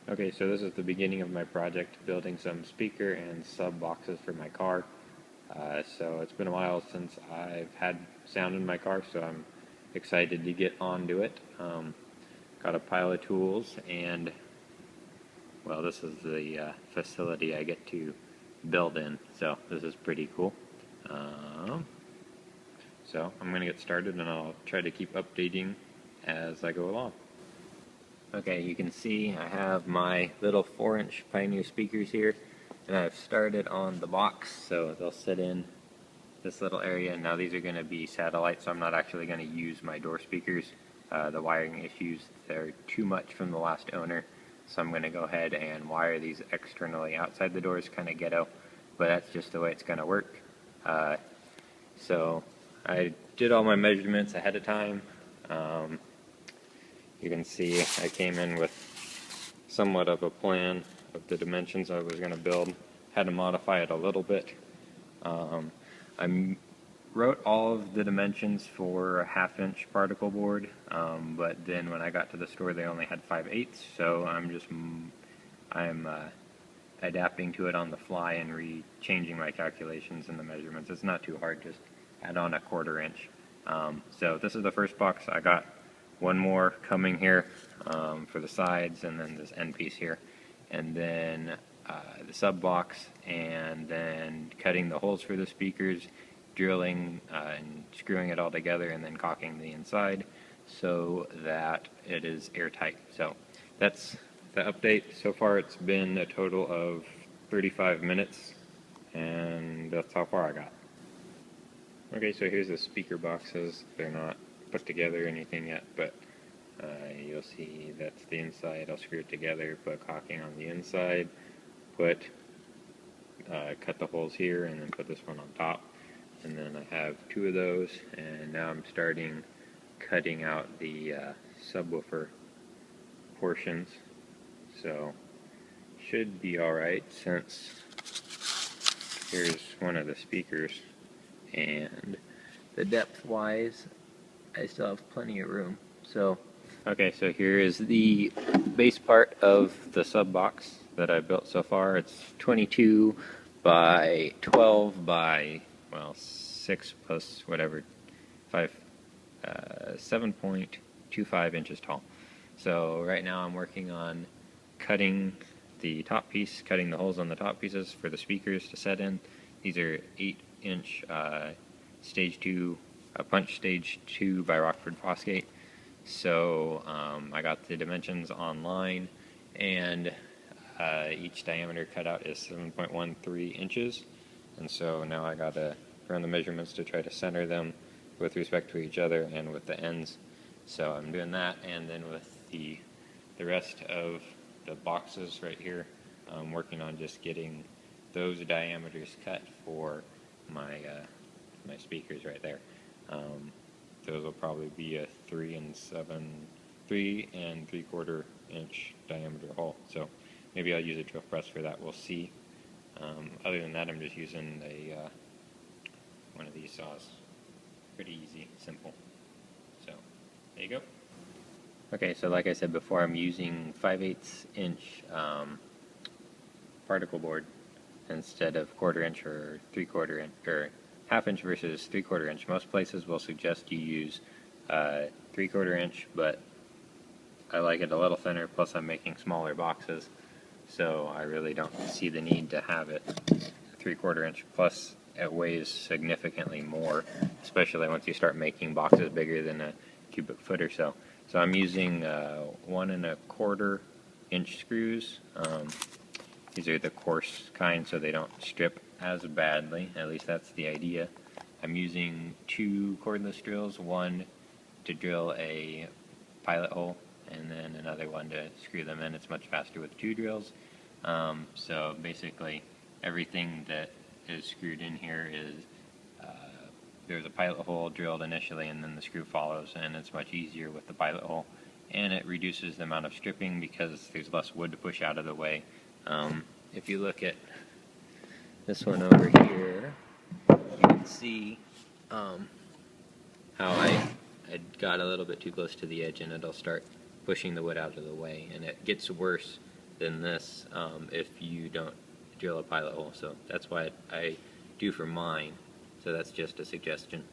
Okay, so this is the beginning of my project, building some speaker and sub boxes for my car. So it's been a while since I've had sound in my car, so I'm excited to get onto it. Got a pile of tools, and well, this is the facility I get to build in, so this is pretty cool. So I'm going to get started, and I'll try to keep updating as I go along. Okay, you can see I have my little 4-inch Pioneer speakers here, and I've started on the box, so they'll sit in this little area. Now these are going to be satellite, so I'm not actually going to use my door speakers. The wiring issues, they're too much from the last owner, so I'm going to go ahead and wire these externally outside the doors, kind of ghetto, but that's just the way it's going to work. So I did all my measurements ahead of time. You can see I came in with somewhat of a plan of the dimensions I was going to build. Had to modify it a little bit. I wrote all of the dimensions for a 1/2-inch particle board, but then when I got to the store they only had 5/8, so I'm adapting to it on the fly and changing my calculations and the measurements. It's not too hard, just add on a 1/4 inch. So this is the first box. I got one more coming here for the sides, and then this end piece here, and then the sub box, and then cutting the holes for the speakers, drilling and screwing it all together, and then caulking the inside so that it is airtight. So that's the update. So far it's been a total of 35 minutes, and that's how far I got. Okay, so here's the speaker boxes. They're not put together or anything yet, but you'll see that's the inside. I'll screw it together, put caulking on the inside, cut the holes here, and then put this one on top. And then I have 2 of those, and now I'm starting cutting out the subwoofer portions. So should be alright, since here's one of the speakers, and the depth wise I still have plenty of room. So okay, so here is the base part of the sub box that I've built so far. It's 22 by 12 by, well, 6 plus whatever, 7.25 inches tall. So right now I'm working on cutting the top piece, cutting the holes on the top pieces for the speakers to set in. These are 8-inch stage 2, punch stage 2 by Rockford Fosgate. So I got the dimensions online, and each diameter cut out is 7.13 inches, and so now I got to run the measurements to try to center them with respect to each other and with the ends. So I'm doing that, and then with the rest of the boxes right here, I'm working on just getting those diameters cut for my my speakers right there. Those will probably be a 3 3/4 inch diameter hole. So maybe I'll use a drill press for that. We'll see. Other than that, I'm just using one of these saws. Pretty easy, simple. So there you go. Okay, so like I said before, I'm using 5/8 inch particle board instead of 1/4 inch or 3/4 inch, or 1/2 inch versus 3/4 inch. Most places will suggest you use 3/4 inch, but I like it a little thinner, plus I'm making smaller boxes, so I really don't see the need to have it 3/4 inch. Plus it weighs significantly more, especially once you start making boxes bigger than a cubic foot or so. So I'm using 1 1/4 inch screws. These are the coarse kind, so they don't strip as badly. At least that's the idea. I'm using 2 cordless drills, one to drill a pilot hole, and then another one to screw them in. It's much faster with 2 drills. So basically everything that is screwed in here is there's a pilot hole drilled initially, and then the screw follows, and it's much easier with the pilot hole, and it reduces the amount of stripping because there's less wood to push out of the way. If you look at this one over here, you can see how I got a little bit too close to the edge, and it'll start pushing the wood out of the way, and it gets worse than this if you don't drill a pilot hole. So that's why I do for mine. So that's just a suggestion.